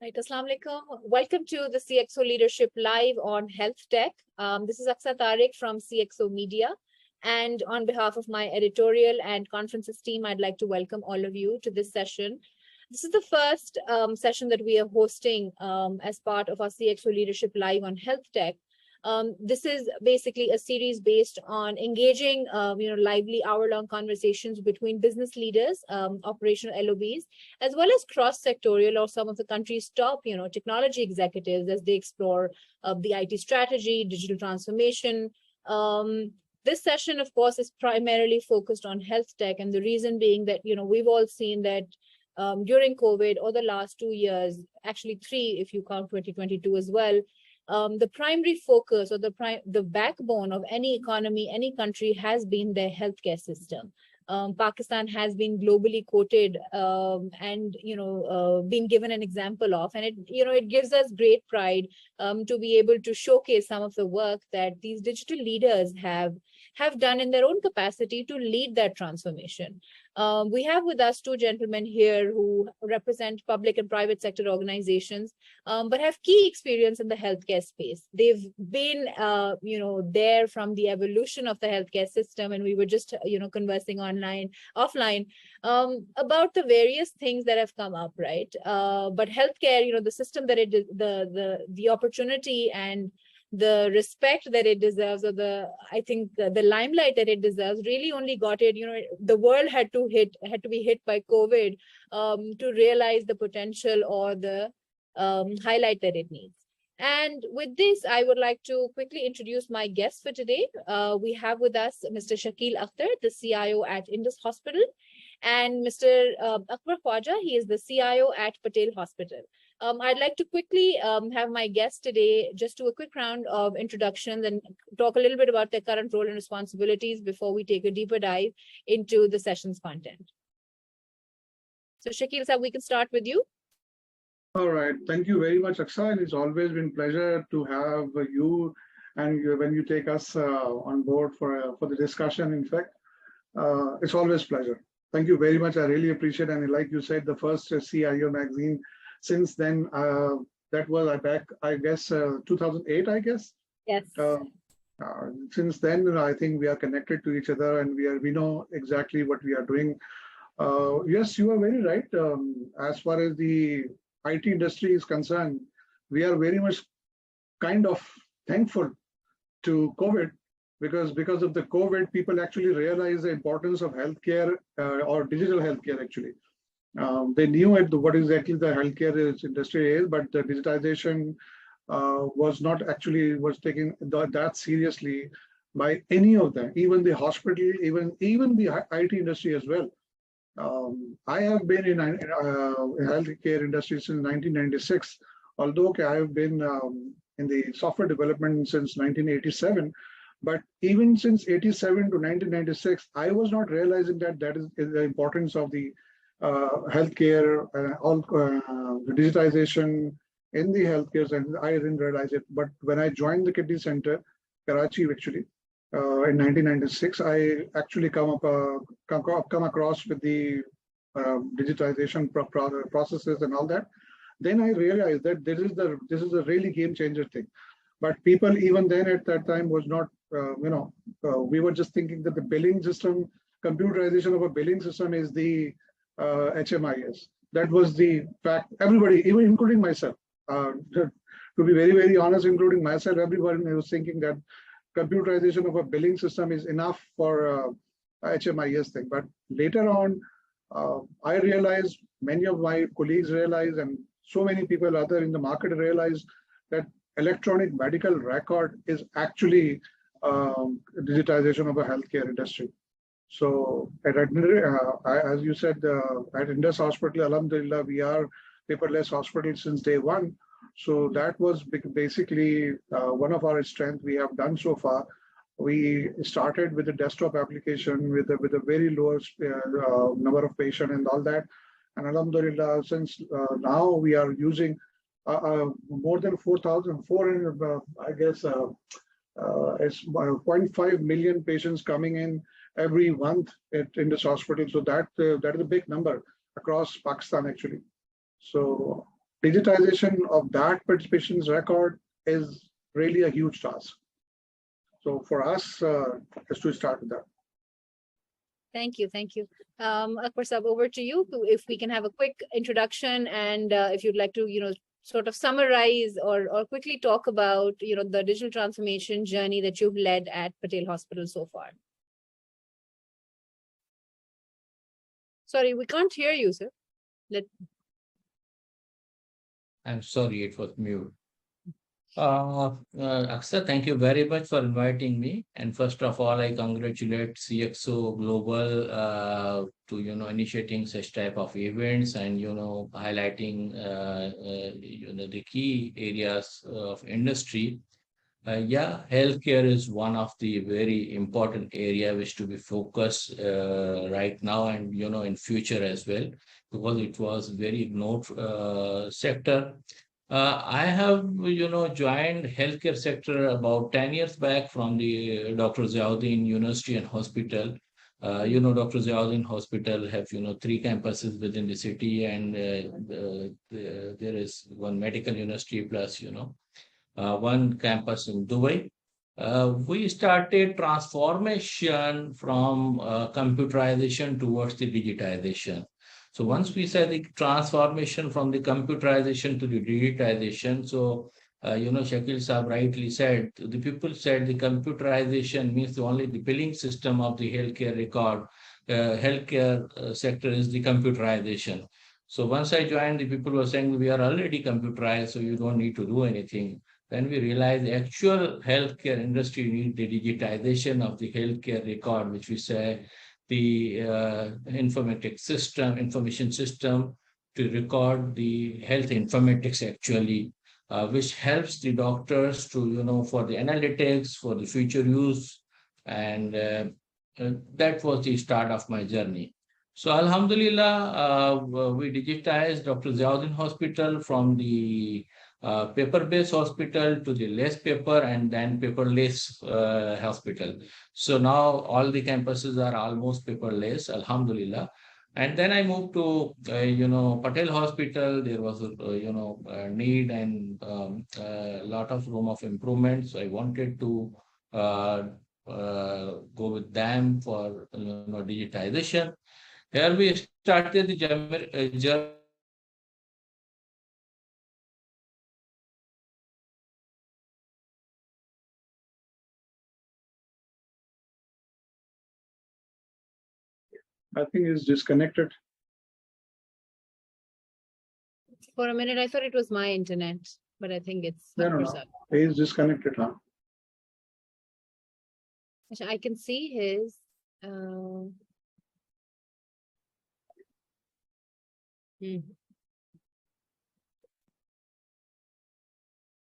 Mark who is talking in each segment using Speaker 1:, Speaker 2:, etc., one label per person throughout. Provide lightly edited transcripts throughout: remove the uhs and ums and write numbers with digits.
Speaker 1: Right, Assalamu alaikum. Welcome to the CXO Leadership Live on Health Tech. This is Akhtar from CXO Media. And on behalf of my editorial and conferences team, I'd like to welcome all of you to this session. This is the first session that we are hosting as part of our CXO Leadership Live on Health Tech. This is basically a series based on engaging, lively hour-long conversations between business leaders, operational LOBs, as well as cross-sectorial or some of the country's top, technology executives as they explore the IT strategy, digital transformation. This session, of course, is primarily focused on health tech, and the reason being that, we've all seen that during COVID or the last 2 years, actually 3 if you count 2022 as well, the primary focus or the backbone of any economy, any country has been their healthcare system. Pakistan has been globally quoted and been given an example of, and it gives us great pride to be able to showcase some of the work that these digital leaders have done in their own capacity to lead that transformation. We have with us 2 gentlemen here who represent public and private sector organizations, but have key experience in the healthcare space. They've been, there from the evolution of the healthcare system, and we were just, conversing offline, about the various things that have come up, right? But healthcare, the system that it is, the opportunity and the respect that it deserves, or I think the limelight that it deserves, really only got it, the world had to be hit by COVID to realize the potential or the highlight that it needs. And with this, I would like to quickly introduce my guests for today. We have with us Mr. Shakeel Akhtar, the CIO at Indus Hospital, and Mr. Akber Khowaja, he is the CIO at Patel Hospital. I'd like to quickly have my guests today just do a quick round of introductions and talk a little bit about their current role and responsibilities before we take a deeper dive into the session's content. So Shakeel, sir, we can start with you.
Speaker 2: All right. Thank you very much, Akhtar. It's always been a pleasure to have you and when you take us on board for the discussion. In fact, it's always a pleasure. Thank you very much. I really appreciate it. And like you said, the first CIO magazine. Since then, that was back, I guess, 2008, I guess.
Speaker 1: Yes.
Speaker 2: Since then, I think we are connected to each other, and we know exactly what we are doing. Yes, you are very right. As far as the IT industry is concerned, we are very much kind of thankful to COVID, because of the COVID, people actually realize the importance of healthcare or digital healthcare actually. They knew what exactly the healthcare industry is, but the digitization was taken that seriously by any of them, even the hospital, even the IT industry as well. I have been in healthcare industry since 1996, although I have been in the software development since 1987. But even since 87 to 1996, I was not realizing that is the importance of the healthcare, the digitization in the healthcare, and I didn't realize it. But when I joined the Kidney Center, Karachi, actually, in 1996, I actually come across with the digitization processes and all that. Then I realized that this is a really game changer thing. But people even then at that time was not, we were just thinking that the billing system, computerization of a billing system is the HMIS. That was the fact. Everybody, even including myself, to be very, very honest, including myself, everyone was thinking that computerization of a billing system is enough for HMIS thing. But later on, I realized, many of my colleagues realized, and so many people other in the market realized that electronic medical record is actually digitization of a healthcare industry. So as you said, at Indus Hospital, alhamdulillah, we are paperless hospital since day one. So that was basically one of our strengths we have done so far. We started with a desktop application with a very low number of patients and all that. And alhamdulillah, since now we are using more than 4,400, I guess, it's 0.5 million patients coming in every month in this hospital. So that is a big number across Pakistan actually. So digitization of that patient's record is really a huge task. So for us, is to start with that.
Speaker 1: Thank you. Thank you. Akbar Sab, over to you. If we can have a quick introduction and if you'd like to, sort of summarize or quickly talk about, the digital transformation journey that you've led at Patel Hospital so far. Sorry, we can't hear you, sir.
Speaker 3: I'm sorry, it was mute. Akhtar, thank you very much for inviting me. And first of all, I congratulate CXO Global to initiating such type of events and highlighting the key areas of industry. Healthcare is one of the very important area which to be focused right now and in future as well, because it was very ignored sector. I have, joined healthcare sector about 10 years back from the Dr. Ziauddin University and Hospital. Dr. Ziauddin Hospital have, 3 campuses within the city, and there is one medical university plus, one campus in Dubai. We started transformation from computerization towards the digitization. So once we said the transformation from the computerization to the digitization, so Shakeel Saab rightly said, the people said the computerization means only the billing system of the healthcare record, healthcare sector is the computerization. So once I joined, the people were saying we are already computerized, so you don't need to do anything. Then we realized the actual healthcare industry needs the digitization of the healthcare record, which we say the information system to record the health informatics actually, which helps the doctors to, for the analytics, for the future use. And that was the start of my journey. So Alhamdulillah, we digitized Dr. Ziauddin Hospital from the paper-based hospital to the less paper and then paperless hospital. So now all the campuses are almost paperless, Alhamdulillah. And then I moved to, Patel Hospital. There was, a need and a lot of room of improvement. So I wanted to go with them for, digitization. Here we started the journey.
Speaker 2: I think he's disconnected.
Speaker 1: For a minute, I thought it was my internet, but I think it's
Speaker 2: No. He's disconnected, huh?
Speaker 1: I can see his.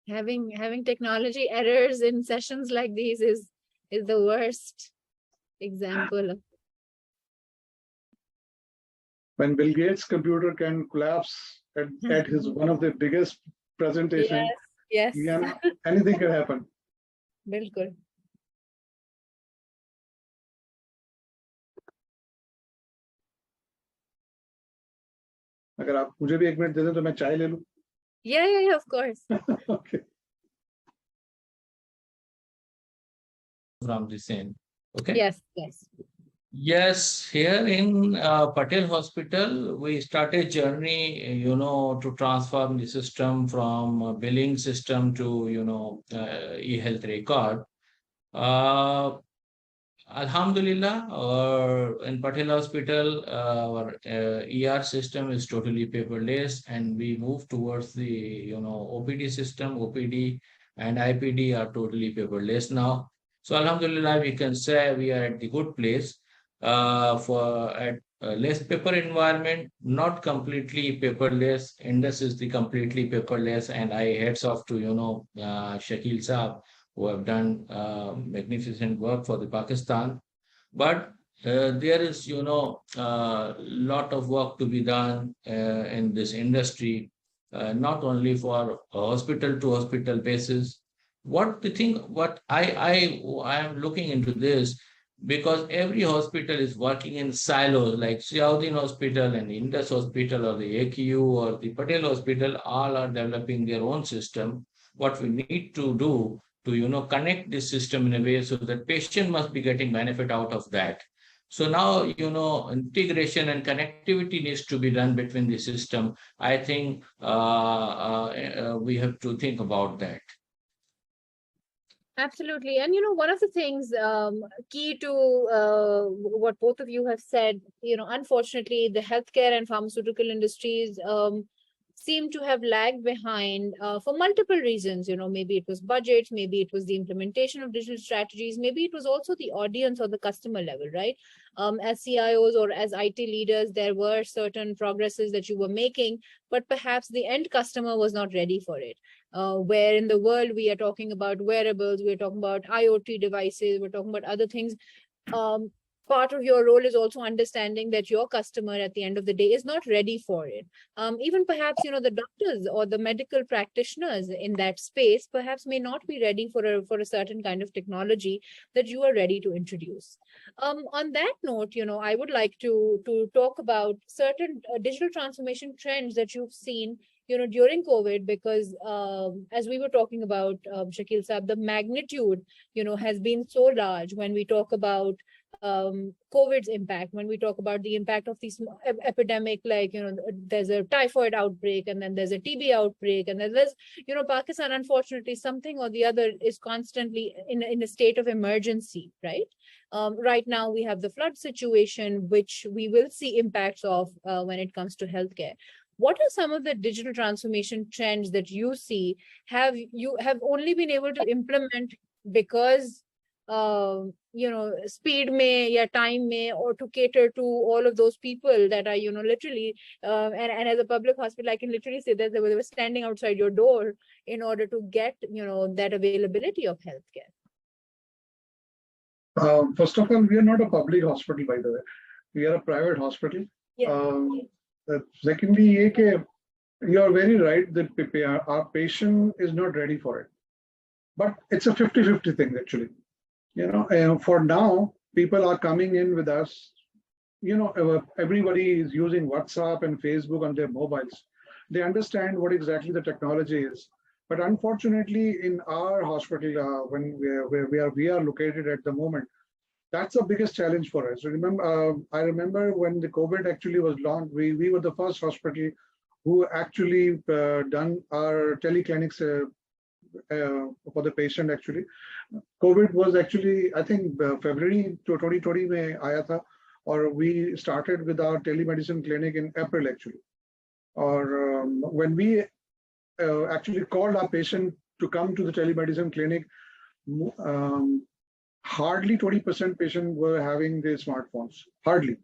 Speaker 1: Having technology errors in sessions like these is the worst example.
Speaker 2: When Bill Gates' computer can collapse at his one of the biggest presentations,
Speaker 1: yes.
Speaker 2: Anything can happen.
Speaker 1: Bilkul.
Speaker 2: अगर आप मुझे भी 1 minute दे दें तो मैं चाय ले लूं.
Speaker 1: Yeah, of course.
Speaker 2: Okay.
Speaker 3: From the same. Okay.
Speaker 1: Yes.
Speaker 3: Here in Patel Hospital, we started journey, to transform the system from billing system to, e-health record. Alhamdulillah, in Patel Hospital, our ER system is totally paperless, and we move towards the, OPD system. OPD and IPD are totally paperless now. So Alhamdulillah, we can say we are at the good place. For at less paper environment, not completely paperless. Indus is the completely paperless, and I hats off to Shakeel Saab, who have done magnificent work for the Pakistan. But there is lot of work to be done in this industry, not only for a hospital to hospital basis. What I am looking into this. because every hospital is working in silos, like Siaudin Hospital and Indus Hospital or the AQ or the Patel Hospital, all are developing their own system. What we need to do to, connect this system in a way so that patient must be getting benefit out of that. So now, integration and connectivity needs to be done between the system. I think we have to think about that.
Speaker 1: Absolutely. And, one of the things key to what both of you have said, unfortunately, the healthcare and pharmaceutical industries seem to have lagged behind for multiple reasons. Maybe it was budget, maybe it was the implementation of digital strategies, maybe it was also the audience or the customer level, right? As CIOs or as IT leaders, there were certain progresses that you were making, but perhaps the end customer was not ready for it. Where in the world we are talking about wearables, we're talking about IoT devices, we're talking about other things. Part of your role is also understanding that your customer at the end of the day is not ready for it. Even perhaps, the doctors or the medical practitioners in that space perhaps may not be ready for a certain kind of technology that you are ready to introduce. On that note, I would like to talk about certain digital transformation trends that you've seen during COVID, because as we were talking about, Shakeel Saab, the magnitude, has been so large when we talk about COVID's impact, when we talk about the impact of these epidemic, like, there's a typhoid outbreak, and then there's a TB outbreak, and then there's, Pakistan, unfortunately, something or the other is constantly in a state of emergency, right? Right now, we have the flood situation, which we will see impacts of when it comes to healthcare. What are some of the digital transformation trends that you see you have only been able to implement because speed may, time may, or to cater to all of those people that are, literally, and as a public hospital, I can literally say that they were standing outside your door in order to get, that availability of healthcare?
Speaker 2: First of all, we are not a public hospital, by the way. We are a private hospital.
Speaker 1: Yeah.
Speaker 2: Secondly, you are very right that our patient is not ready for it. But it's a 50-50 thing, actually. For now, people are coming in with us. Everybody is using WhatsApp and Facebook on their mobiles. They understand what exactly the technology is. But unfortunately, in our hospital, when we are located at the moment, that's the biggest challenge for us. I remember when the COVID actually was launched, we were the first hospital who actually done our teleclinics for the patient. Actually, COVID was actually, I think, February 2020 mein aaya tha, or we started with our telemedicine clinic in April actually. Or when we actually called our patient to come to the telemedicine clinic, hardly 20% patients were having their smartphones, hardly.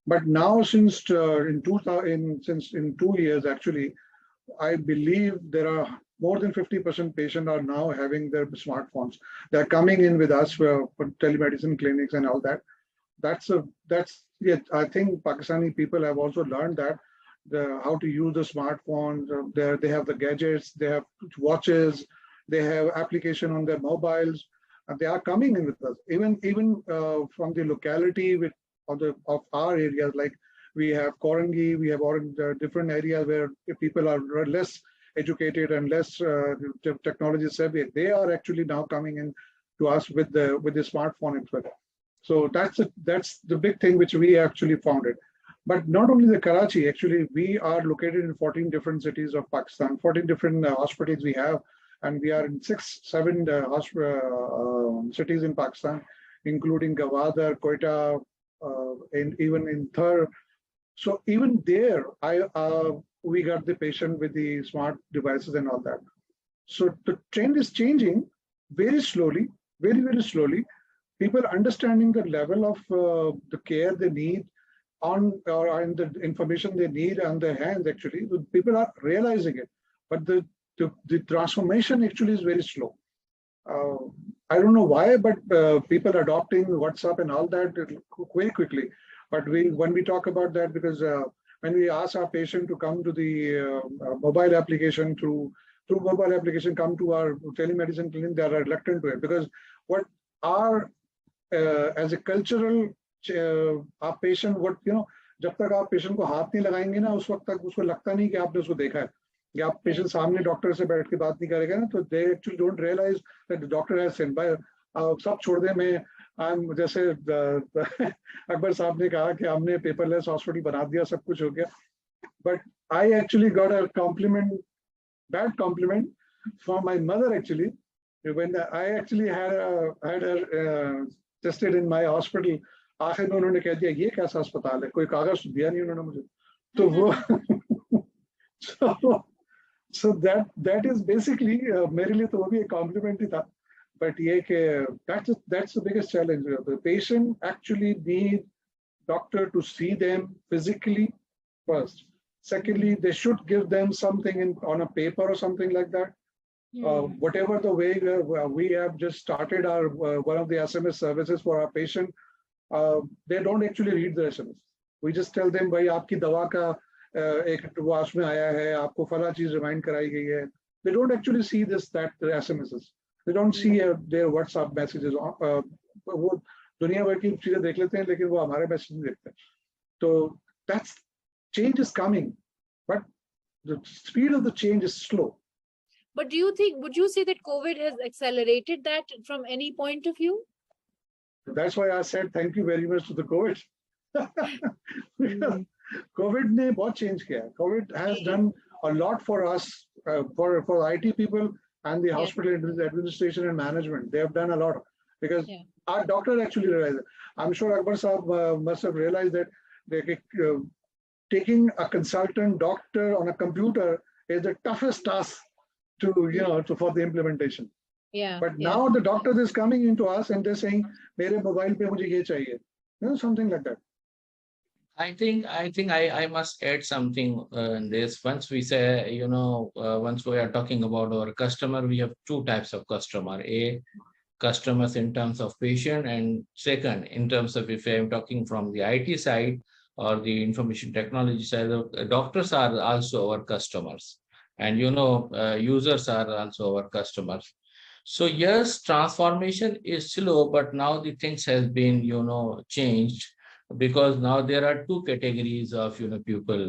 Speaker 2: But now, since in 2 years, actually, I believe there are more than 50% patients are now having their smartphones. They're coming in with us for telemedicine clinics and all that. I think Pakistani people have also learned that how to use the smartphones. They have the gadgets, they have watches, they have application on their mobiles. They are coming in with us. Even from the locality of our areas, like we have Korangi, we have different areas where people are less educated and less technology savvy. They are actually now coming in to us with the smartphone and Twitter. So that's the big thing which we actually founded. But not only the Karachi, actually, we are located in 14 different cities of Pakistan, 14 different hospitals we have, and we are in 7 cities in Pakistan, including Gwadar, Quetta, and even in Thar. So even there, we got the patient with the smart devices and all that. So the trend is changing very slowly, very, very slowly. People understanding the level of the care they need and the information they need on their hands, actually. People are realizing it. But the transformation actually is very slow. I don't know why, but people adopting WhatsApp and all that very quickly. But when we talk about that, because when we ask our patient to come to the mobile application, through mobile application, come to our telemedicine clinic, they are reluctant to it, because what our as a cultural, आप patient what जब तक आप patient को हाथ नहीं लगाएंगे ना उस वक्त तक उसको लगता नहीं कि आपने उसको देखा है या आप पेशेंट सामने डॉक्टर से बैठ के बात नहीं करेगा ना तो they actually don't realise that the doctor has sent by सब छोड़ दें मैं जैसे अकबर साहब ने कहा कि हमने पेपरलेस हॉस्पिटल बना दिया सब कुछ हो गया but I actually got a compliment bad compliment from my mother actually when I actually had her tested in my hospital आखिर में उन्होंने कह दिया ये कैसा अस्पताल है कोई कागज दिया नहीं उन्होंने मुझे तो वो so that is basically मेरे लिए तो वो भी एक compliment ही था but ये कि that's the biggest challenge the patient actually need doctor to see them physically first. Secondly, they should give them something on a paper or something like that. Whatever the way we have just started our one of the SMS services for our patient, they don't actually read the SMS. We just tell them, भाई आपकी दवा का एक wash में आया है, आपको फला चीज रिमाइंड कराई गई है. They don't actually see that SMSs. They don't see their WhatsApp messages. वो दुनिया भर की चीजें देख लेते हैं, लेकिन वो हमारे मैसेज नहीं देखते. तो that's change is coming, but the speed of the change is slow.
Speaker 1: But would you say that COVID has accelerated that from any point of view?
Speaker 2: That's why I said thank you very much to the COVID. Because COVID ने बहुत change किया. COVID has done a lot for us, for IT people and the hospital administration and management. They have done a lot because our doctor actually realized it. I'm sure Akbar Sahab must have realized that taking a consultant doctor on a computer is the toughest task to for the implementation. But now the doctor is coming into us and they're saying, "Mere mobile pe mujhe ye chahiye," something like that.
Speaker 3: I think I must add something in this. Once we say, once we are talking about our customer, we have two types of customer. A, customers in terms of patient, and second, in terms of if I am talking from the IT side or the information technology side, doctors are also our customers. And, users are also our customers. So yes, transformation is slow, but now the things has been, changed. Because now there are two categories of people.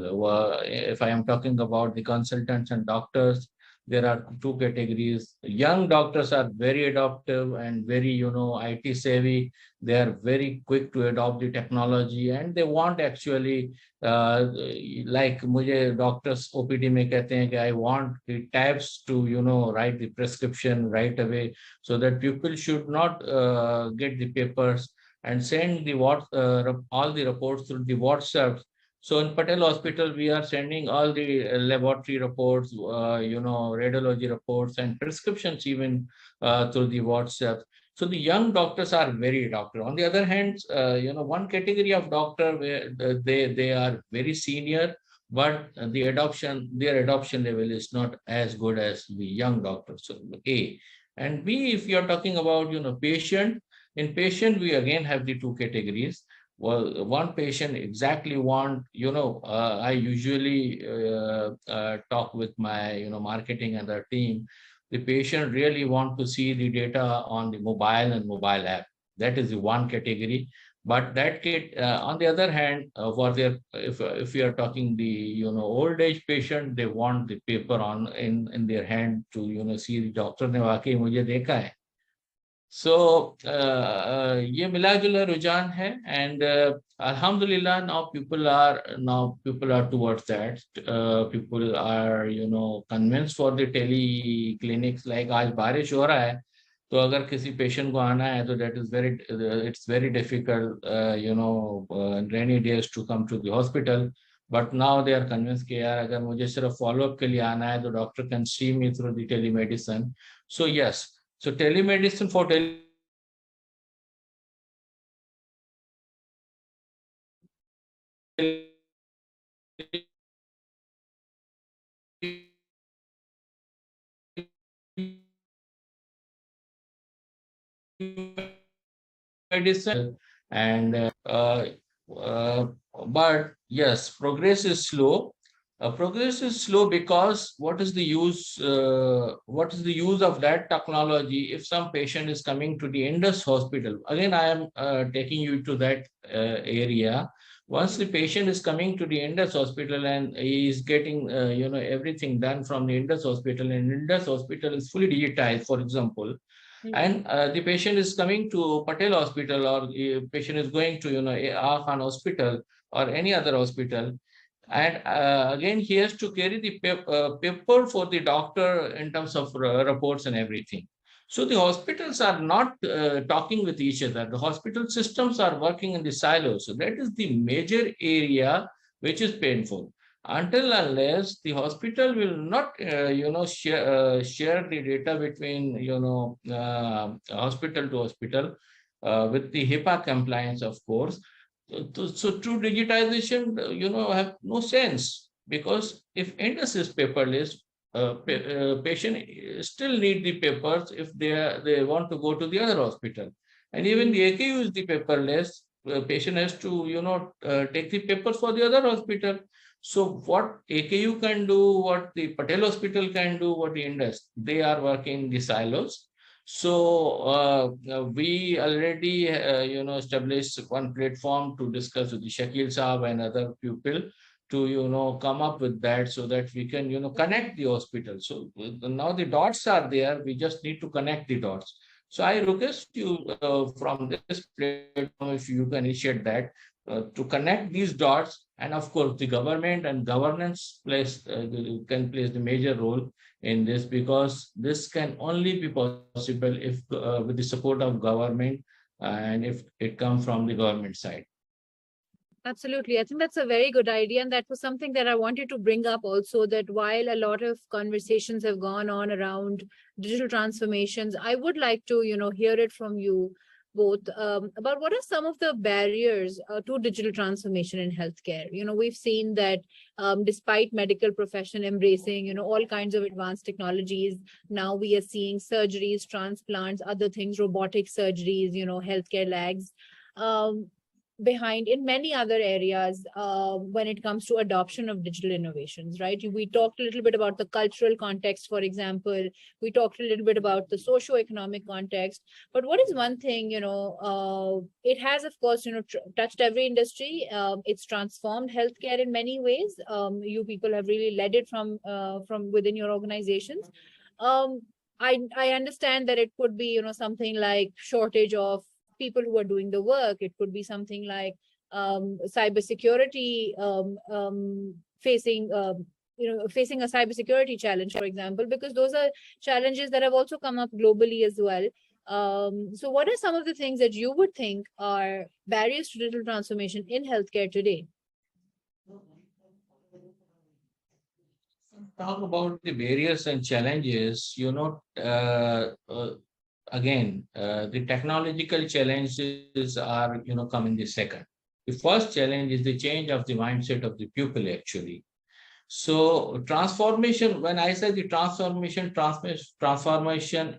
Speaker 3: If I am talking about the consultants and doctors, there are two categories. Young doctors are very adaptive and very IT savvy. They are very quick to adopt the technology and they want actually like मुझे doctors OPD में कहते हैं कि I want the tabs to write the prescription right away so that people should not get the papers and send the all the reports through the WhatsApp. So in Patel Hospital, we are sending all the laboratory reports, radiology reports and prescriptions even through the WhatsApp. So the young doctors are very adaptive. On the other hand, one category of doctor where they are very senior, but their adoption level is not as good as the young doctors. So A. And B, if you are talking about patient, in patient, we again have the two categories. Well, one patient exactly want, I usually talk with my, marketing and our team. The patient really want to see the data on the mobile and mobile app. That is the one category. But that on the other hand, for their, if we are talking the, old age patient, they want the paper in their hand to, see the doctor ने वाकई मुझे देखा है. So ये मिला जुला रुझान है and alhamdulillah now people are towards that. People are convinced for the tele clinics. Like आज बारिश हो रहा है तो अगर किसी पेशेंट को आना है तो it's very difficult rainy days to come to the hospital. But now they are convinced कि यार अगर मुझे सिर्फ follow up के लिए आना है तो doctor can see me through the telemedicine. So yes. So telemedicine for telemedicine and but yes, progress is slow. Progress is slow because what is the use? What is the use of that technology if some patient is coming to the Indus hospital? Again, I am taking you to that area. Once the patient is coming to the Indus hospital and he is getting everything done from the Indus hospital, and Indus hospital is fully digitized, for example, and the patient is coming to Patel hospital, or the patient is going to A Khan hospital or any other hospital, and again he has to carry the paper for the doctor in terms of reports and everything. So the hospitals are not talking with each other. The hospital systems are working in the silos. So that is the major area which is painful. Until unless the hospital will not share the data between hospital to hospital with the HIPAA compliance, of course. So true digitization, have no sense, because if Indus is paperless, patient still need the papers if they want to go to the other hospital, and even the AKU is the paperless. Patient has to take the papers for the other hospital. So what AKU can do, what the Patel hospital can do, what the Indus, they are working in the silos. So we already, established one platform to discuss with the Shakeel Saab and other people to, come up with that, so that we can, connect the hospital. So now the dots are there. We just need to connect the dots. So I request you from this platform, if you can initiate that, to connect these dots. And of course, the government and governance can play the major role in this, because this can only be possible if with the support of government, and if it comes from the government side.
Speaker 1: Absolutely. I think that's a very good idea. And that was something that I wanted to bring up also, that while a lot of conversations have gone on around digital transformations, I would like to, hear it from you both about what are some of the barriers to digital transformation in healthcare. We've seen that despite medical profession embracing, all kinds of advanced technologies, now we are seeing surgeries, transplants, other things, robotic surgeries, healthcare lags behind in many other areas when it comes to adoption of digital innovations, right? We talked a little bit about the cultural context, for example. We talked a little bit about the socio-economic context. But what is one thing, it has, of course, touched every industry. It's transformed healthcare in many ways. You people have really led it from within your organizations. I understand that it could be, something like shortage of people who are doing the work. It could be something like cybersecurity, facing facing a cybersecurity challenge, for example, because those are challenges that have also come up globally as well. So what are some of the things that you would think are barriers to digital transformation in healthcare today?
Speaker 3: Talk about the barriers and challenges, again, the technological challenges are, come in the second. The first challenge is the change of the mindset of the pupil, actually. So transformation, when I say the transformation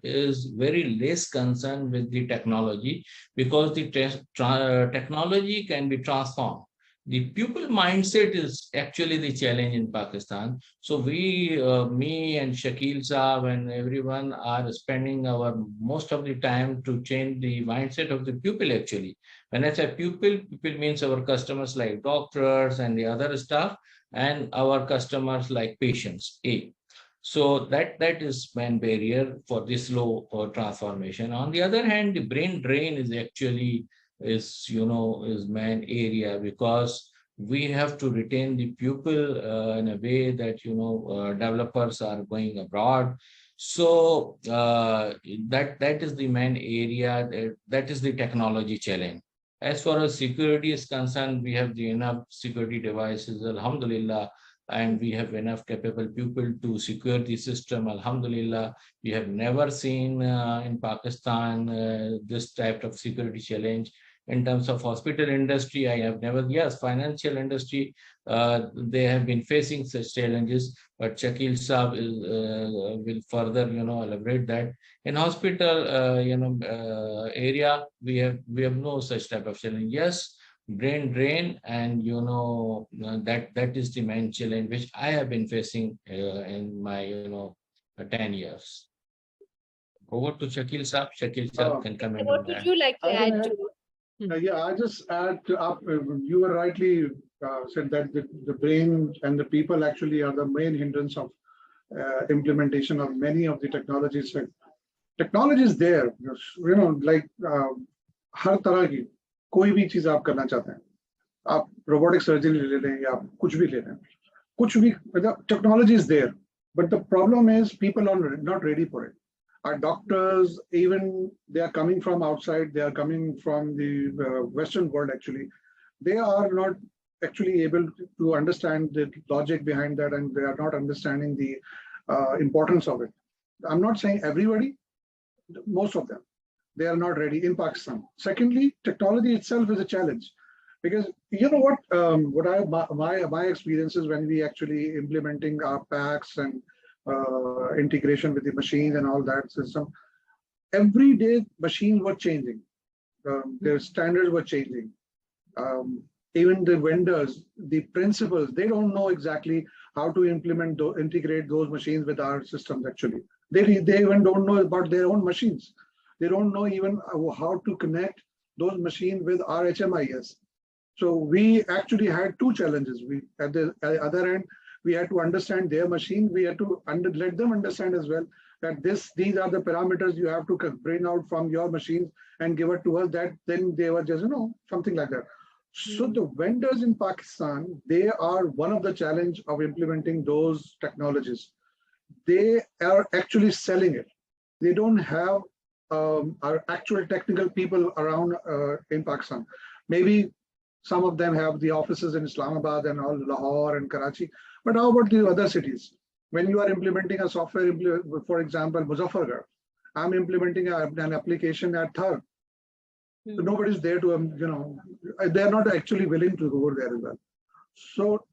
Speaker 3: is very less concerned with the technology, because the technology can be transformed. The pupil mindset is actually the challenge in Pakistan. So we, me and Shakeel Saab and everyone are spending our most of the time to change the mindset of the pupil, actually. When I say pupil means our customers like doctors and the other staff, and our customers like patients, A. So that is main barrier for this slow transformation. On the other hand, the brain drain is actually is main area, because we have to retain the pupil in a way that developers are going abroad. So that is the main area. That is the technology challenge. As far as security is concerned, we have the enough security devices, alhamdulillah, and we have enough capable people to secure the system, alhamdulillah. We have never seen in Pakistan this type of security challenge. In terms of hospital industry, I have never, yes, financial industry, they have been facing such challenges, but Shakeel Saab will further, elaborate that. In hospital, area, we have no such type of challenge. Yes, brain drain, and that is the main challenge which I have been facing in my 10 years. Over to Shakeel Saab. Shakeel Saab can comment
Speaker 1: What
Speaker 3: on
Speaker 1: would
Speaker 3: that.
Speaker 1: you like to
Speaker 2: I can
Speaker 1: add
Speaker 2: add,
Speaker 1: to?
Speaker 2: yeah, I just add up. You were rightly said that the brain and the people actually are the main hindrance of implementation of many of the technologies. Technology is there, like हर तरह की कोई भी चीज आप करना चाहते हैं, आप robotic surgery ले लें या कुछ भी ले लें, कुछ भी, technology is there, but the problem is people are not ready for it. Our doctors, even they are coming from outside, they are coming from the Western world actually, they are not actually able to understand the logic behind that, and they are not understanding the importance of it. I'm not saying everybody, most of them, they are not ready in Pakistan. Secondly, technology itself is a challenge, because you know what I my experiences when we actually implementing our packs and integration with the machines and all that system, every day machines were changing, their standards were changing. Even the vendors, the principals, they don't know exactly how to integrate those machines with our systems. Actually, they even don't know about their own machines. They don't know even how to connect those machines with our HMIS. So we actually had two challenges. We at the other end, we had to understand their machine. We had to let them understand as well that these are the parameters you have to bring out from your machines and give it to us. That then they were just something like that. So the vendors in Pakistan, they are one of the challenge of implementing those technologies. They are actually selling it. They don't have our actual technical people around in Pakistan. Maybe some of them have the offices in Islamabad and all Lahore and Karachi. But how about the other cities? When you are implementing a software, for example, Muzaffargarh, I'm implementing an application at Thar. So nobody's there to, they're not actually willing to go there as well. So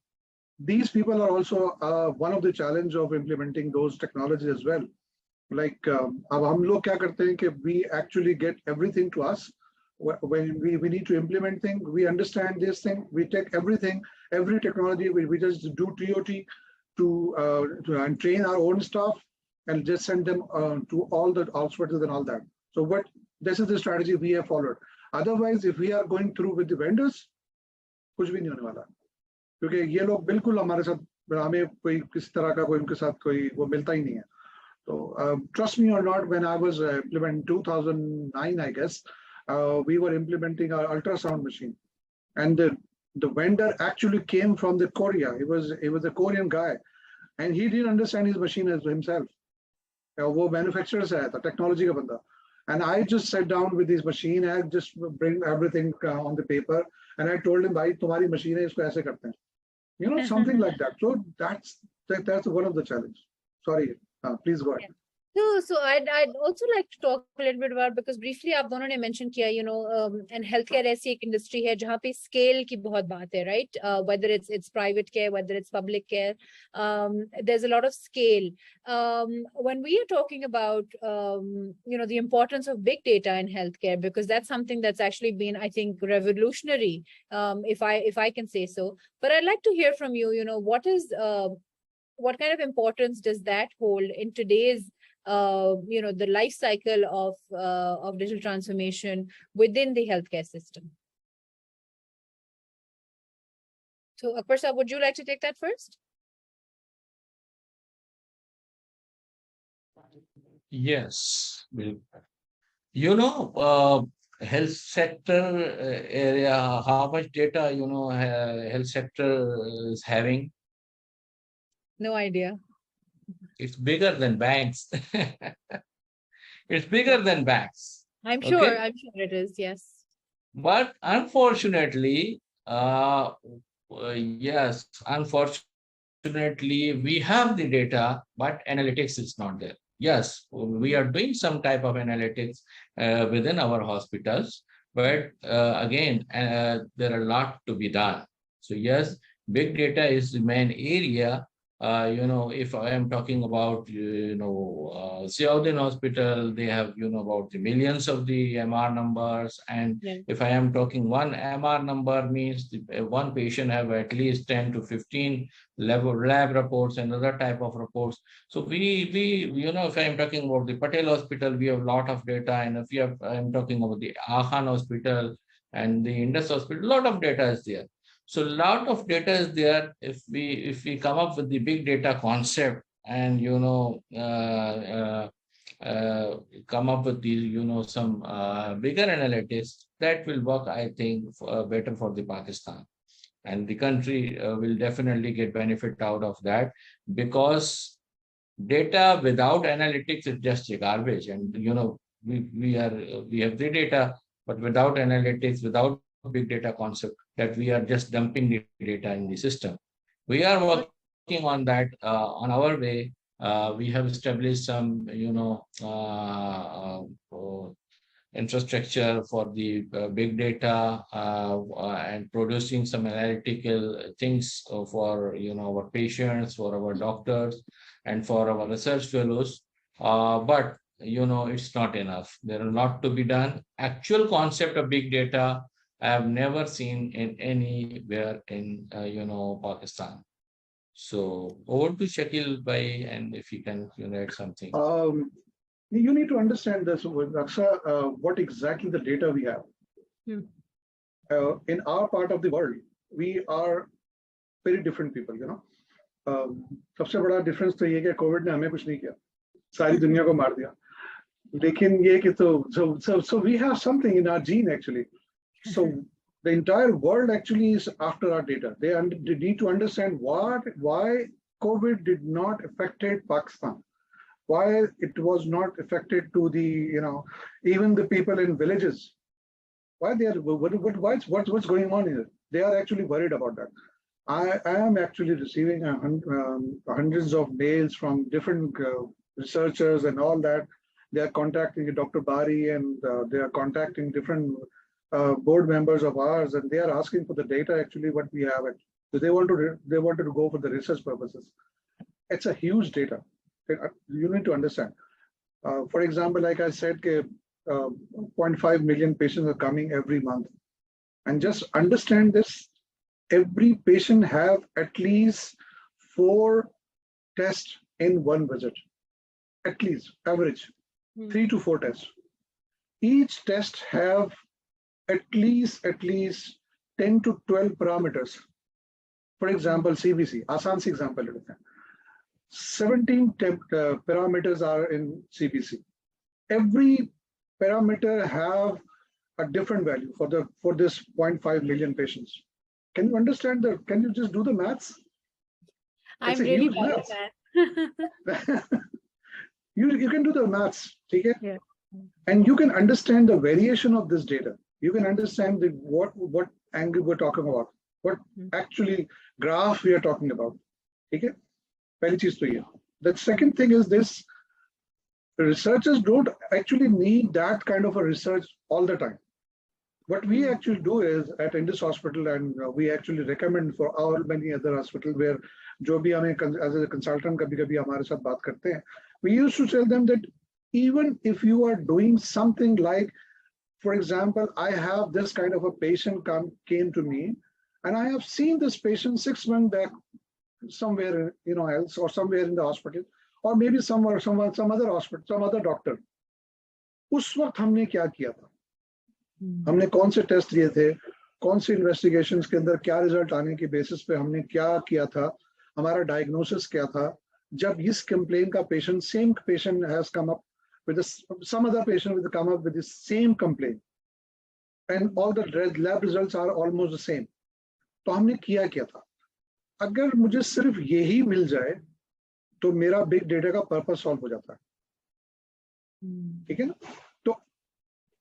Speaker 2: these people are also one of the challenge of implementing those technologies as well. Like, अब हम लोग क्या करते हैं कि we actually get everything to us. When we need to implement things, we understand this thing, we take everything, every technology, we just do TOT to and train our own staff and just send them to all the hospitals and all that. So this is the strategy we have followed. Otherwise, if we are going through with the vendors, कुछ भी नहीं होने वाला, क्योंकि ये लोग बिल्कुल हमारे साथ, हमें कोई किस तरह का कोई उनके साथ कोई वो मिलता ही नहीं है. So trust me or not, when I was implementing 2009, I guess, we were implementing our ultrasound machine, and the vendor actually came from the Korea. He was a Korean guy, and he didn't understand his machine as himself. वो manufacturer से आया था, technology का बंदा. And I just sat down with his machine. I just bring everything on the paper, and I told him, "भाई तुम्हारी machine है, इसको ऐसे करते हैं." Something like that. So that's one of the challenge. Sorry, please go ahead.
Speaker 1: No, so I'd also like to talk a little bit about, because briefly आप दोनों ने mention किया, and healthcare ऐसी एक industry है जहाँ पे scale की बहुत बात है, right? Whether it's private care, whether it's public care, there's a lot of scale. When we are talking about, the importance of big data in healthcare, because that's something that's actually been, I think, revolutionary, if I can say so. But I'd like to hear from you, what kind of importance does that hold in today's the life cycle of digital transformation within the healthcare system? So Akber sir, would you like to take that first?
Speaker 3: Yes. Health sector area, how much data, health sector is having?
Speaker 1: No idea.
Speaker 3: It's bigger than banks. It's bigger than banks.
Speaker 1: I'm sure it is, yes.
Speaker 3: But unfortunately, we have the data, but analytics is not there. Yes, we are doing some type of analytics within our hospitals, but again, there are a lot to be done. So yes, big data is the main area, If I am talking about, Ziauddin Hospital, they have, about the millions of the MR numbers. And
Speaker 1: Yeah.
Speaker 3: if I am talking one MR number means one patient have at least 10 to 15 lab reports and other type of reports. So if I am talking about the Patel Hospital, we have a lot of data. And if I am talking about the Akhtar Hospital and the Indus Hospital, a lot of data is there. So a lot of data is there. If we come up with the big data concept and come up with these some bigger analytics, that will work, I think, better for the Pakistan, and the country will definitely get benefit out of that, because data without analytics is just a garbage. And we have the data, but without analytics, without big data concept, that we are just dumping the data in the system. We are working on that on our way. We have established some infrastructure for the big data, and producing some analytical things for our patients, for our doctors, and for our research fellows. But it's not enough. There are a lot to be done. Actual concept of big data I have never seen in anywhere in Pakistan. So over to Shakeel Bhai, and if you can add something.
Speaker 2: You need to understand this, Aksha, what exactly the data we have. In our part of the world, we are very different people, सबसे बड़ा difference तो ये कि Covid ने हमें कुछ नहीं किया, सारी दुनिया को मार दिया. लेकिन ये कि so we have something in our gene actually. So the entire world actually is after our data. They need to understand why COVID did not affected Pakistan, why it was not affected to the even the people in villages. Why they are what's going on here? They are actually worried about that. I am actually receiving hundreds of mails from different researchers and all that. They are contacting Dr. Bari, and they are contacting different board members of ours, and they are asking for the data actually what we have it. So they wanted to go for the research purposes. It's a huge data. You need to understand. For example, like I said, 0.5 million patients are coming every month, and just understand this. Every patient have at least 4 tests in one visit, at least average 3 to 4 tests. Each test have at least 10 to 12 parameters. For example, CBC, आसान सी example लेते हैं. 17 parameters are in CBC. Every parameter have a different value for this 0.5 million patients. Can you understand that? Can you just do the maths?
Speaker 1: I'm really bad at that.
Speaker 2: You can do the maths, okay?
Speaker 1: Yeah.
Speaker 2: And you can understand the variation of this data. You can understand what angle we're talking about, what actually graph we are talking about. Okay? पहली चीज तो ये. The second thing is this: researchers don't actually need that kind of a research all the time. What we actually do is at Indus Hospital, and we actually recommend for all many other hospitals where जो भी हमें as a consultant कभी-कभी हमारे साथ बात करते हैं, we used to tell them that even if you are doing something like, for example, I have this kind of a patient came to me, and I have seen this patient 6 months back somewhere else, or somewhere in the hospital, or maybe some other hospital, some other doctor. उस वक्त हमने क्या किया था? हमने कौन से test लिए थे, कौन से इन्वेस्टिगेशंस के अंदर क्या रिजल्ट आने की बेसिस पे हमने क्या किया था, हमारा डायग्नोसिस क्या था. जब इस कंप्लेन का patient, same patient has come up with some other patient will come up with the same complaint, and all the lab results are almost the same. तो हमने किया क्या था? अगर मुझे सिर्फ यही मिल जाए तो मेरा बिग डेटा का पर्पस सॉल्व हो जाता है. ठीक है ना? तो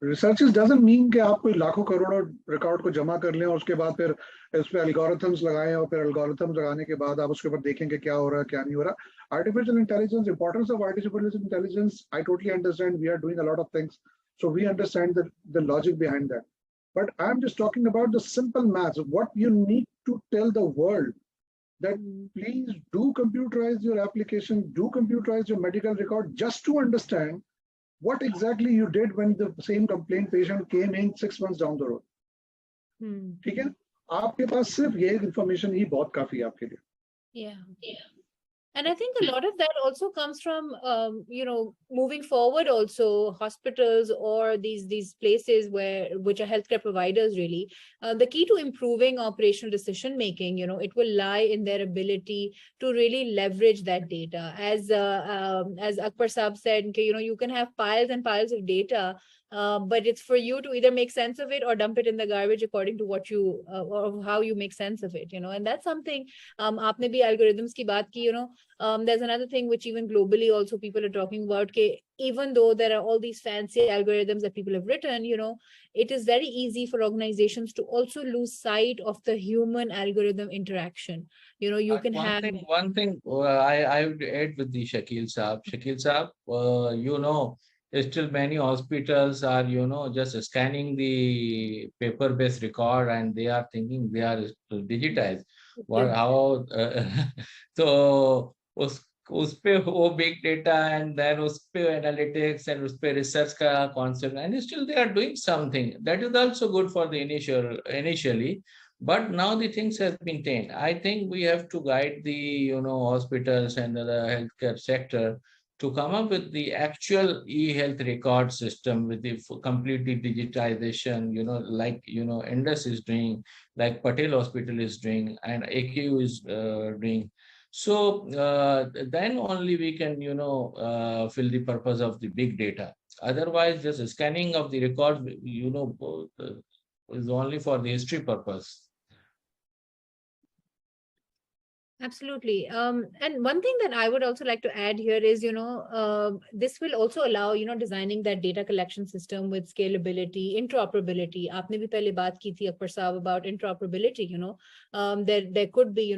Speaker 2: रिसर्चेस डजंट मीन कि आप कोई लाखों करोड़ों रिकॉर्ड को जमा कर लें और उसके बाद फिर इस पे एल्गोरिथम्स लगाएं, और फिर एल्गोरिथम्स लगाने के बाद आप उसके ऊपर देखेंगे क्या हो रहा है क्या नहीं हो रहा. Artificial intelligence, importance of artificial intelligence, I totally understand. We are doing a lot of things, so we understand the logic behind that. But I'm just talking about the simple maths. What you need to tell the world that please do computerize your application, do computerize your medical record just to understand what exactly you did when the same complaint patient came in 6 months down the road. ठीक है, आपके पास सिर्फ ये information ही बहुत काफी है आपके लिए.
Speaker 1: Yeah. And I think a lot of that also comes from, moving forward also hospitals or these places which are healthcare providers really. The key to improving operational decision making, it will lie in their ability to really leverage that data. As Akber Saab said, you can have piles and piles of data, but it's for you to either make sense of it or dump it in the garbage according to what you or how you make sense of it, and that's something. आपने भी algorithms की बात की, there's another thing which even globally also people are talking about, even though there are all these fancy algorithms that people have written, it is very easy for organizations to also lose sight of the human algorithm interaction. You can have
Speaker 3: one thing I would add with the Shakeel Saab. Shakeel Saab, still many hospitals are, just scanning the paper-based record and they are thinking they are digitized. So उस पे वो big data and then उस पे analytics and उस पे research का concept, and still they are doing something that is also good for the initially, but now the things have been changed. I think we have to guide the hospitals and the healthcare sector to come up with the actual e-health record system with the completely digitization, like Indus is doing, like Patel Hospital is doing, and AQ is doing. So then only we can, fill the purpose of the big data. Otherwise, just scanning of the record, is only for the history purpose.
Speaker 1: Absolutely. And one thing that I would also like to add here is, this will also allow, designing that data collection system with scalability, interoperability. आपने भी पहले बात की थी Akber Saab about interoperability, there could be,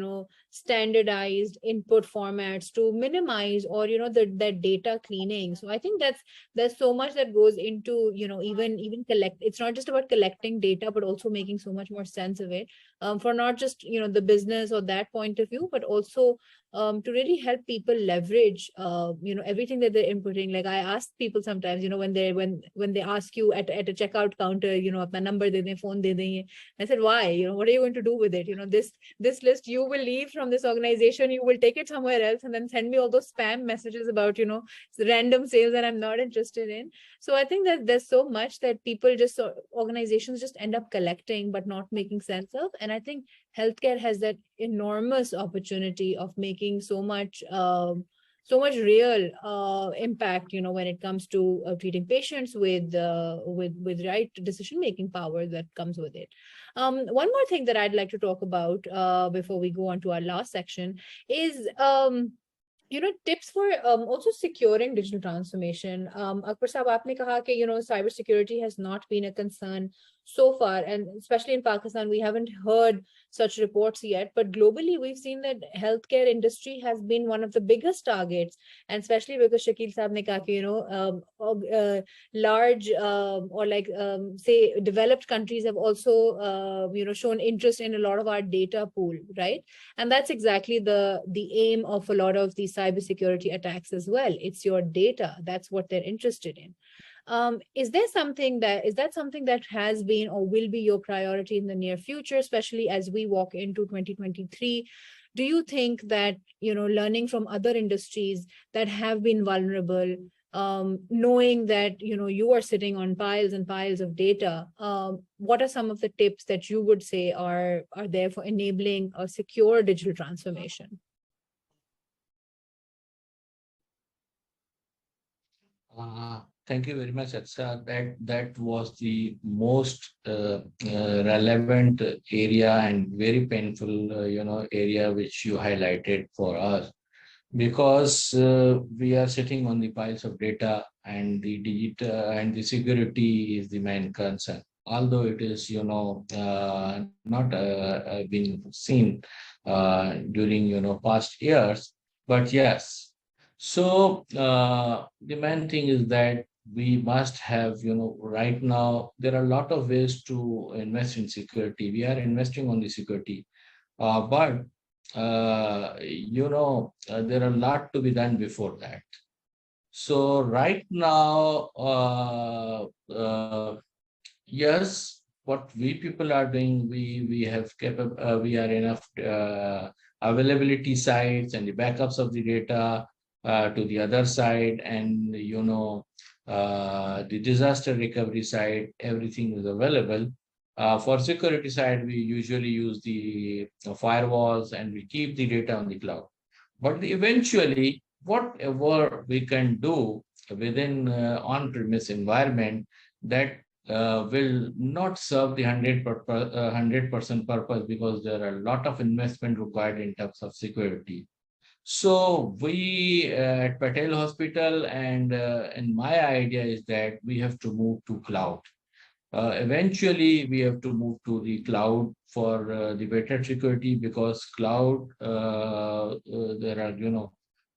Speaker 1: standardized input formats to minimize or, that data cleaning. So I think there's so much that goes into, even collect. It's not just about collecting data, but also making so much more sense of it, for not just, the business or that point of view, but also to really help people leverage, everything that they're inputting. Like I ask people sometimes, when they ask you at a checkout counter, apna number de dein, phone de dein. I said, why? What are you going to do with it? This list you will leave from this organization, you will take it somewhere else and then send me all those spam messages about, random sales that I'm not interested in. So I think that there's so much that organizations just end up collecting but not making sense of. And I think healthcare has that enormous opportunity of making so much real impact, when it comes to treating patients with right decision-making power that comes with it. One more thing that I'd like to talk about before we go on to our last section is tips for also securing digital transformation. Akber Saab, aapne kaha कि, cybersecurity has not been a concern so far, and especially in Pakistan, we haven't heard such reports yet. But globally, we've seen that healthcare industry has been one of the biggest targets, and especially because Shakeel Saab ne kaha कि, large or like say developed countries have also shown interest in a lot of our data pool, right? And that's exactly the aim of a lot of these cybersecurity attacks as well. It's your data. That's what they're interested in. Is that something that has been or will be your priority in the near future, especially as we walk into 2023? Do you think that, learning from other industries that have been vulnerable, knowing that, you are sitting on piles and piles of data, what are some of the tips that you would say are there for enabling a secure digital transformation?
Speaker 3: Thank you very much, Akhtar. That was the most relevant area and very painful, area which you highlighted for us, because we are sitting on the piles of data, and the digital and the security is the main concern. Although it is, not been seen during, past years, but yes. So the main thing is that we must have, right now, there are a lot of ways to invest in security. We are investing on the security, but there are a lot to be done before that. So right now, yes, what we people are doing, we have we are enough availability sites and the backups of the data to the other side, and the disaster recovery side, everything is available. For security side, we usually use the firewalls and we keep the data on the cloud. But eventually, whatever we can do within on-premise environment that will not serve the 100% purpose, because there are a lot of investment required in terms of security. So we at Patel Hospital, and my idea is that we have to move to cloud. Eventually, we have to move to the cloud for the better security, because cloud, there are,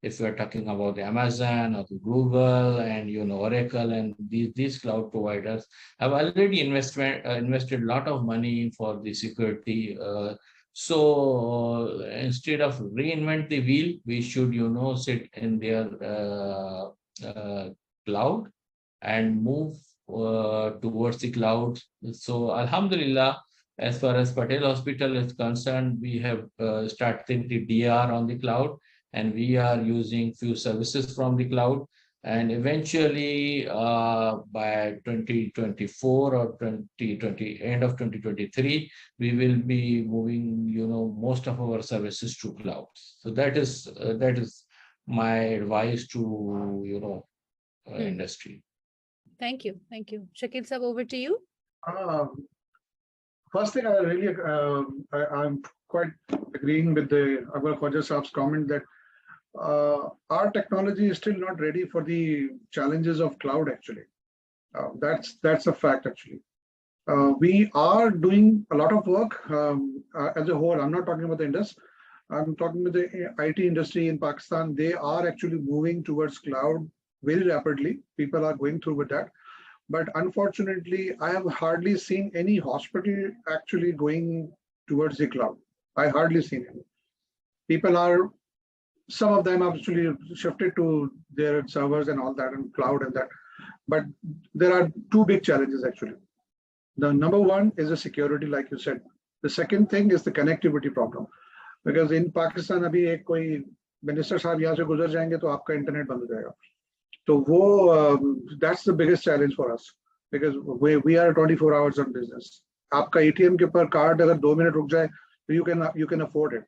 Speaker 3: if we are talking about the Amazon or the Google and, Oracle and these cloud providers have already invested a lot of money for the security. So instead of reinvent the wheel, we should, sit in their cloud and move towards the cloud. So Alhamdulillah, as far as Patel Hospital is concerned, we have started the DR on the cloud, and we are using few services from the cloud. And eventually, by 2024 or 2020, end of 2023, we will be moving, most of our services to cloud. So that is my advice to, industry.
Speaker 1: Thank you. Shakeel sir, over to you.
Speaker 2: First thing, I'm quite agreeing with the Akber Khowaja Saab's comment that our technology is still not ready for the challenges of cloud. Actually, that's a fact. Actually, we are doing a lot of work as a whole. I'm not talking about the Indus. I'm talking about the IT industry in Pakistan. They are actually moving towards cloud very rapidly. People are going through with that. But unfortunately, I have hardly seen any hospital actually going towards the cloud. I hardly seen any. Some of them actually shifted to their servers and all that and cloud and that. But there are two big challenges actually. The number one is the security, like you said. The second thing is the connectivity problem. Because in Pakistan, अभी एक कोई minister साहब यहाँ से गुजर जाएंगे तो आपका internet बंद हो जाएगा. So that's the biggest challenge for us, because we are 24 hours on business. आपका ATM के ऊपर card अगर 2 minute रुक जाए, you can afford it.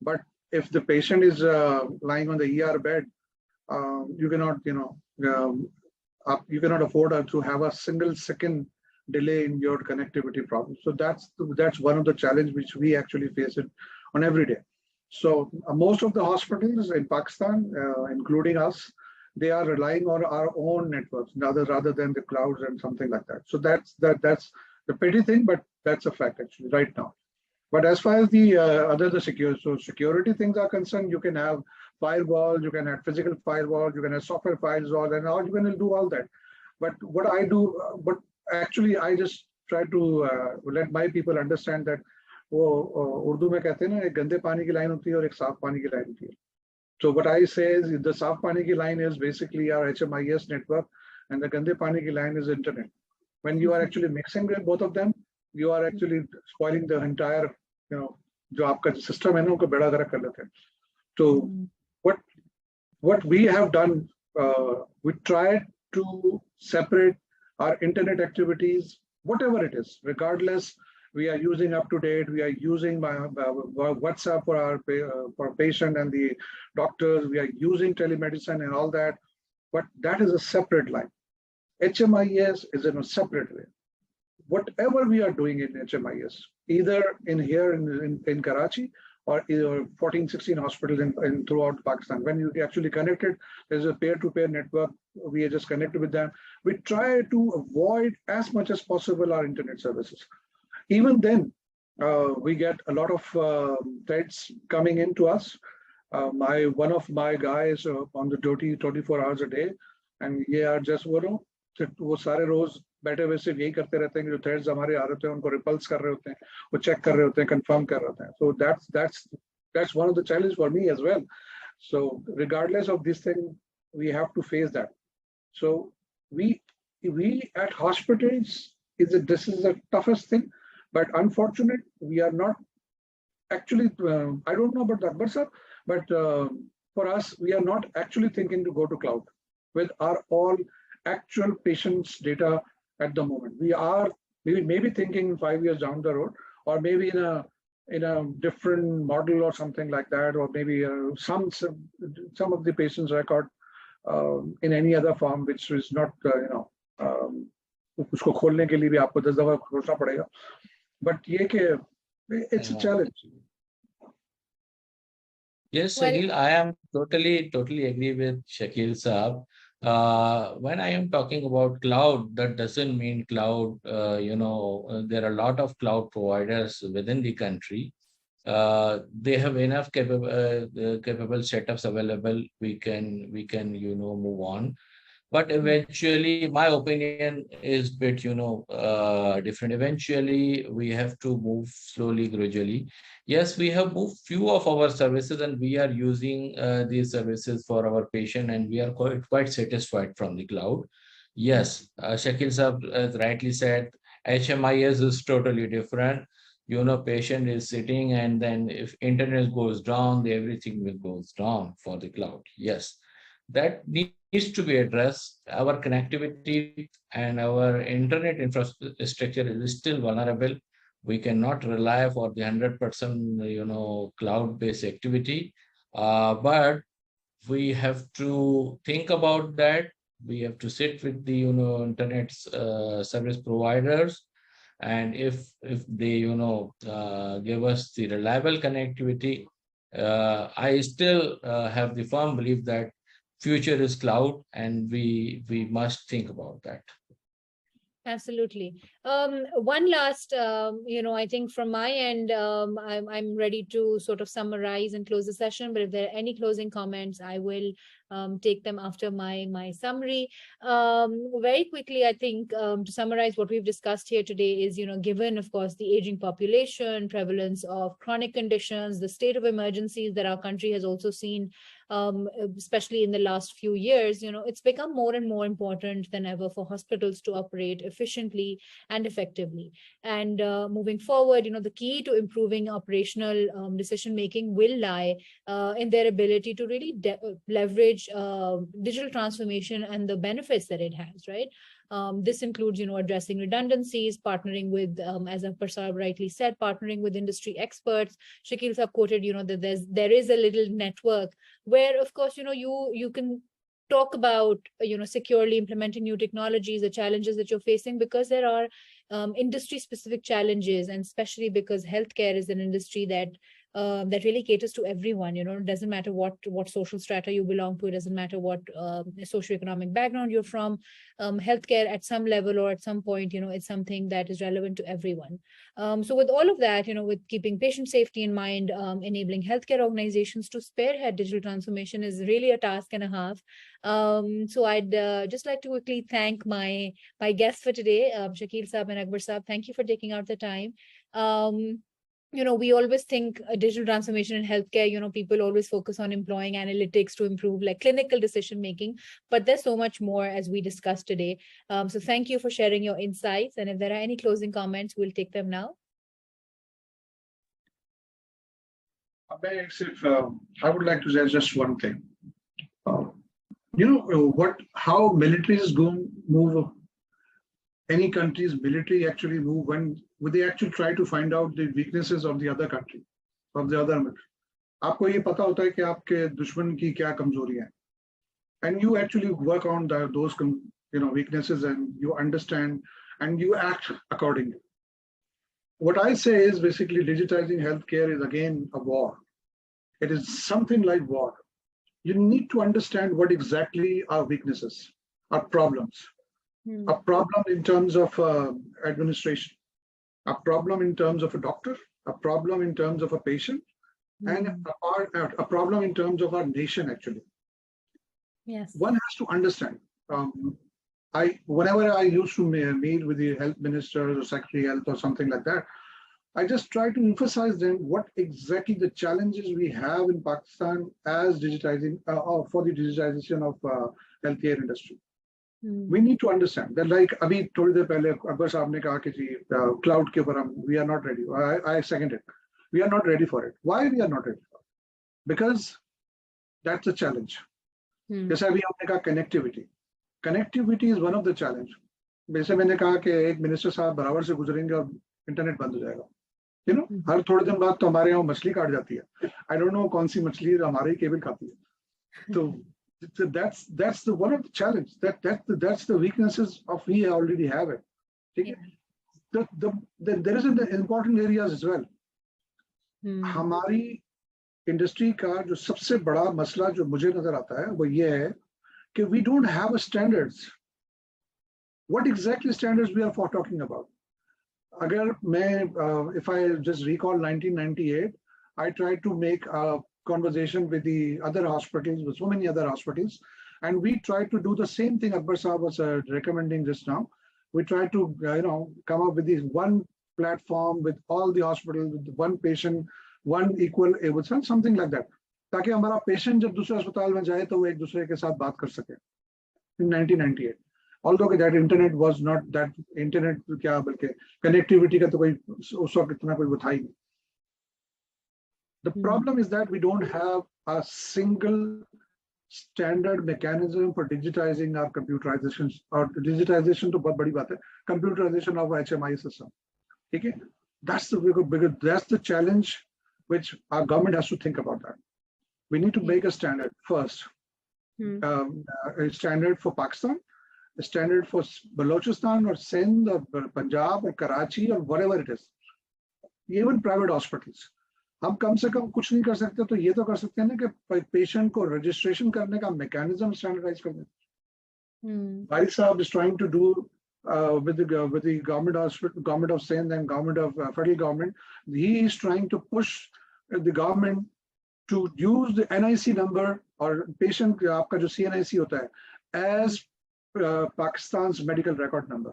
Speaker 2: But if the patient is lying on the ER bed, you cannot afford to have a single second delay in your connectivity problem. So that's one of the challenges which we actually face it on every day. So most of the hospitals in Pakistan, including us, they are relying on our own networks rather than the clouds and something like that. So that's the petty thing, but that's a fact actually right now. But as far as the security things are concerned, you can have firewalls, you can have physical firewalls, you can have software firewalls, and all you can do all that. But what I do, but actually I just try to let my people understand that Urdu में कहते हैं ना, एक गंदे पानी की line होती है और एक साफ पानी की लाइन होती है. So what I say is the Saaf Pani ki line is basically our HMIS network, and the Gande Pani ki line is internet. When you are actually mixing both of them, you are actually spoiling the entire, जो आपका system है ना, उनको बेड़ा गर्क कर लेते हैं. So what we have done, we tried to separate our internet activities, whatever it is, regardless. We are using UpToDate. We are using WhatsApp for patient and the doctors. We are using telemedicine and all that, but that is a separate line. HMIS is in a separate way. Whatever we are doing in HMIS, either in Karachi or 14, 16 hospitals in throughout Pakistan, when you actually connected, there's a peer-to-peer network. We are just connected with them. We try to avoid as much as possible our internet services. Even then, we get a lot of threats coming into us. One of my guys on the duty 24 hours a day, and they are just वो सारे रोज बैठे हुए सिर्फ यही करते रहते हैं कि जो threats हमारे आ रहे होते हैं उनको repulse कर रहे होते हैं, वो check कर रहे होते हैं, confirm कर रहे होते हैं. So that's That's one of the challenges for me as well. So regardless of this thing, we have to face that. So we at hospitals this is the toughest thing, but unfortunate we are not actually. I don't know about the Akber sir, but for us we are not actually thinking to go to cloud with our all actual patients' data at the moment. We are maybe thinking 5 years down the road, or maybe in a different model or something like that, or maybe some of the patients' record in any other form, which is not उसको खोलने के लिए भी आपको 10 दफा सोचना पड़ेगा. But ये कि it's a challenge.
Speaker 3: Yes, Shakeel, I am totally agree with Shakeel Saab. When I am talking about cloud, that doesn't mean cloud. There are a lot of cloud providers within the country. They have enough capable setups available. We can move on. But eventually, my opinion is bit different. Eventually, we have to move slowly, gradually. Yes, we have moved few of our services, and we are using these services for our patient, and we are quite satisfied from the cloud. Yes, Shakil Saab rightly said, HMIS is totally different. Patient is sitting, and then if internet goes down, everything will goes down for the cloud. Yes, that needs to be addressed. Our connectivity and our internet infrastructure is still vulnerable. We cannot rely for the 100% cloud-based activity, but we have to think about that. We have to sit with the internet service providers, and if they give us the reliable connectivity, I still have the firm belief that future is cloud, and we must think about that.
Speaker 1: Absolutely. One last, I think from my end, I'm ready to sort of summarize and close the session. But if there are any closing comments, I will take them after my summary. Very quickly, I think to summarize what we've discussed here today is, given, of course, the aging population, prevalence of chronic conditions, the state of emergencies that our country has also seen, especially in the last few years, it's become more and more important than ever for hospitals to operate efficiently and effectively. And moving forward, the key to improving operational decision-making will lie in their ability to really leverage digital transformation and the benefits that it has, right? This includes, addressing redundancies, partnering with, as Akber Saab rightly said, partnering with industry experts. Shakeel Saab quoted, that there is a little network where, of course, you can talk about, securely implementing new technologies, the challenges that you're facing, because there are industry-specific challenges, and especially because healthcare is an industry that really caters to everyone. It doesn't matter what social strata you belong to. It doesn't matter what socioeconomic background you're from. Healthcare at some level or at some point, it's something that is relevant to everyone. So with all of that, with keeping patient safety in mind, enabling healthcare organizations to spearhead digital transformation is really a task and a half. So I'd just like to quickly thank my guests for today, Shakeel Saab and Akber Saab. Thank you for taking out the time. We always think digital transformation in healthcare, people always focus on employing analytics to improve like clinical decision making, but there's so much more as we discussed today. So thank you for sharing your insights. And if there are any closing comments, we'll take them now.
Speaker 2: I would like to say just one thing. How militaries move, any country's military actually move when they actually try to find out the weaknesses of the other country, of the other military. आपको ये पता होता है कि आपके दुश्मन की क्या कमजोरियां हैं, and you actually work on those weaknesses, and you understand and you act accordingly. What I say is basically digitizing healthcare is again a war. It is something like war. You need to understand what exactly our weaknesses, our problems. A problem in terms of administration, a problem in terms of a doctor, a problem in terms of a patient, and a problem in terms of our nation, actually.
Speaker 1: Yes.
Speaker 2: One has to understand. Whenever I used to meet with the health minister or secretary of health or something like that, I just try to emphasize them what exactly the challenges we have in Pakistan as digitizing for the digitization of healthcare industry. We need to understand that, like अभी थोड़ी देर पहले अकबर साहब ने कहा कि जी cloud के ऊपर हम we are not ready. I second it. We are not ready for it. Why we are not ready for it? Because that's a challenge. जैसे अभी हमने कहा connectivity. Connectivity is one of the challenge. जैसे मैंने कहा कि एक minister साहब बराबर से गुजरेंगे और इंटरनेट बंद हो जाएगा. You know, हर थोड़े दिन बाद तो हमारे यहाँ मछली काट जाती है. I don't know कौन सी मछली हमारे ही केबल खाती है. तो that's the one of the challenge. That's the weaknesses of we already have it. Okay? Yeah. There is an important areas as well. हमारी इंडस्ट्री का जो सबसे बड़ा मसला जो मुझे नजर आता है वो ये है कि we don't have a standards. What exactly standards we are for talking about? अगर मैं if I just recall 1998, I tried to make a conversation with the other hospitals, with so many other hospitals, and we tried to do the same thing Akbar Saab was recommending just now. We tried to come up with this one platform with all the hospitals, with one patient, one equal able, something like that, ताकि हमारा patient जब दूसरे अस्पताल में जाए तो वो एक दूसरे के साथ बात कर सके. In 1998, although that internet was not that internet क्या बल्कि connectivity का तो कोई उस वक्त इतना कोई वो था ही नहीं. The problem is that we don't have a single standard mechanism for digitizing our computerization, or digitization to बहुत बड़ी बात है, computerization of HMI system. Okay? That's the challenge which our government has to think about that. We need to make a standard first. A standard for Pakistan, a standard for Balochistan or Sindh or Punjab or Karachi or whatever it is. Even private hospitals. हम कम से कम कुछ नहीं कर सकते तो ये तो कर सकते हैं ना कि पेशेंट को रजिस्ट्रेशन करने का मैकेनिज्म स्टैंडर्डाइज कर दें. भाई साहब is trying to do with the government of Sindh and government of federal government. He is trying to push the government to use the NIC number or patient आपका जो CNIC होता है as Pakistan's medical record number.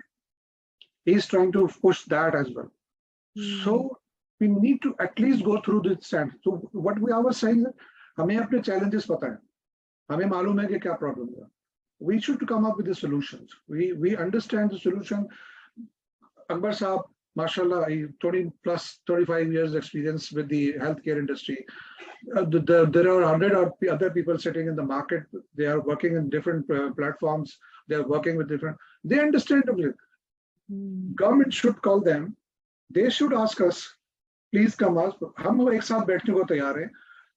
Speaker 2: He is trying to push that as well. So we need to at least go through this standard. So what we are saying is, हमें अपने challenges पता है, हमें मालूम है कि क्या problem है. We should come up with the solutions. We understand the solution. Akbar Saab, mashallah, 35 years experience with the healthcare industry. There are 100 other people sitting in the market. They are working in different platforms. They are working with different. They understand it. Government should call them. They should ask us. Please come us. हम एक साथ बैठने को तैयार हैं.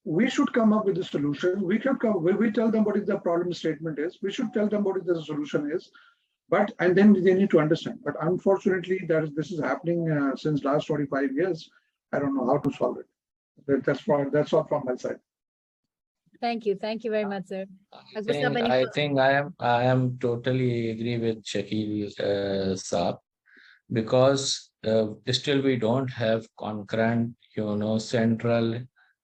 Speaker 2: We should come up with a solution. We tell them what is the problem statement is. We should tell them what is the solution is. And then they need to understand. But unfortunately, this is happening since last 25 years. I don't know how to solve it. That's all from my side.
Speaker 1: Thank you very much, sir.
Speaker 3: I think I am totally agree with Shakeel Saab, because still we don't have concurrent, central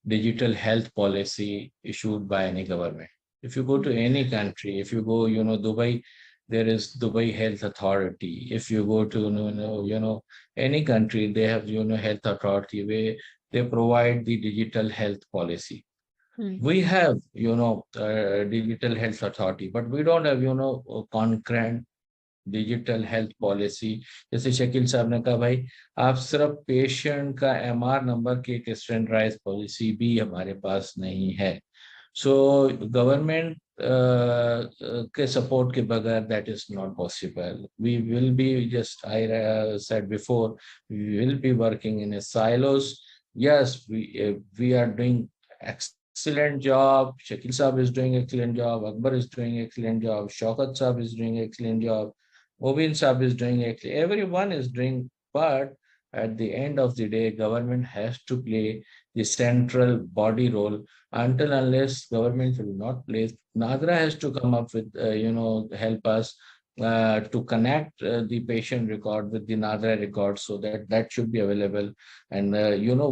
Speaker 3: digital health policy issued by any government. If you go to any country, if you go, Dubai, there is Dubai Health Authority. If you go to, any country, they have, health authority where they provide the digital health policy. We have, digital health authority, but we don't have, concurrent digital health policy. जैसे शकील साहब ने कहा, भाई आप सिर्फ patient का MR number की एक स्टैंडर्डाइज पॉलिसी भी हमारे पास नहीं है. सो गवर्नमेंट के सपोर्ट के बगैर that is not possible. We will be just I said before, we will be working in silos. Yes, we are doing excellent job. Shakeel Saab is doing excellent job. Akbar is doing excellent job. Shaukat Saab is doing excellent job. Mobin Saab is doing excellent. Everyone is doing, but at the end of the day, government has to play the central body role. Until unless government will not play, NADRA has to come up with, help us to connect the patient record with the NADRA record, so that should be available. And,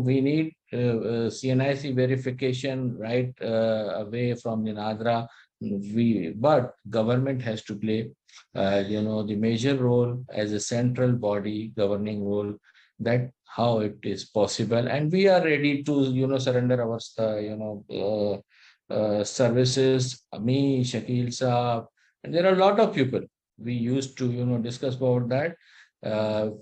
Speaker 3: we need CNIC verification right away from the NADRA. But government has to play, the major role as a central body governing role that how it is possible, and we are ready to surrender our services. Me, Shakeel Saab, and there are a lot of people. We used to discuss about that.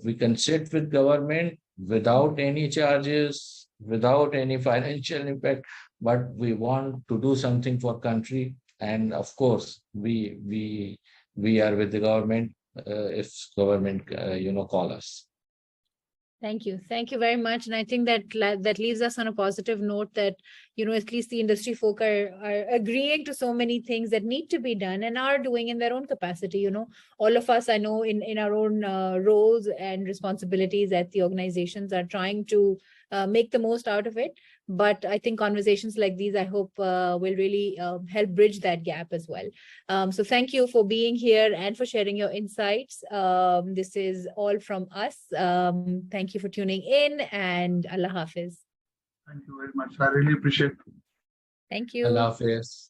Speaker 3: We can sit with government without any charges, without any financial impact, but we want to do something for country. And of course, we are with the government if government call us.
Speaker 1: Thank you. Thank you very much. And I think that that leaves us on a positive note that, at least the industry folk are agreeing to so many things that need to be done and are doing in their own capacity. All of us, I know, in our own roles and responsibilities at the organizations are trying to make the most out of it. But I think conversations like these, I hope, will really help bridge that gap as well. So thank you for being here and for sharing your insights. This is all from us. Thank you for tuning in, and Allah Hafiz.
Speaker 2: Thank you very much. I really appreciate it.
Speaker 1: Thank you.
Speaker 3: Allah Hafiz.